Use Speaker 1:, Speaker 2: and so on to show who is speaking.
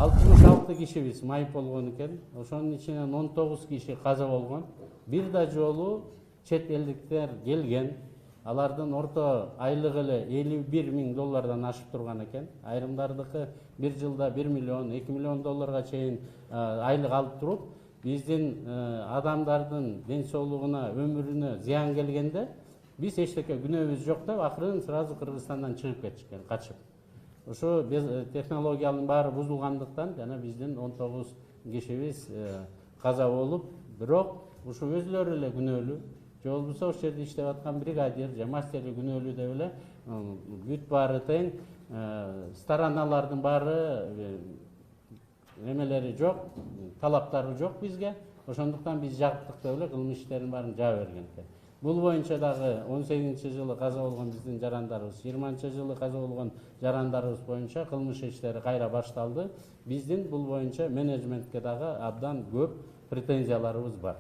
Speaker 1: 66 кишибиз майып болгон экен. Ошонун ичинен 19 киши каза болгон. Бир да жолу чет элдиктер келген. Алардын орто айлыгы эле $51.000 ашып турган экен. Айрымдардыкы бир жылда 1 миллион, 2 миллион долларга чейин айлык алып туруп, биздин адамдардын ден соолугуна, өмүрүнө зыян келгенде биз эчтеке күнөөбүз жок деп акырын сразу Кыргызстандан чыгып кетишкен, качып. Ошо технологиянын баары бузулгандыктан жана биздин 19 кишибиз каза болуп, бирок ушу өзүлөрү эле күнөөлүү. Же болбосо ошол жерде иштеп аткан бригадир же мастери күнөөлүү деп эле бүт баары тең, стороналардын баары немелери жок, талаптары жок бизге. Ошондуктан биз жаптык деп эле кылмыш иштерин баарын жаап берген экен. Бул боюнча дагы 18-жылы каза болгон биздин жарандарыбыз, 20-жылы каза болгон жарандарыбыз боюнча кылмыш иштери кайра башталды. Биздин бул боюнча менеджментке дагы абдан көп претензияларыбыз бар.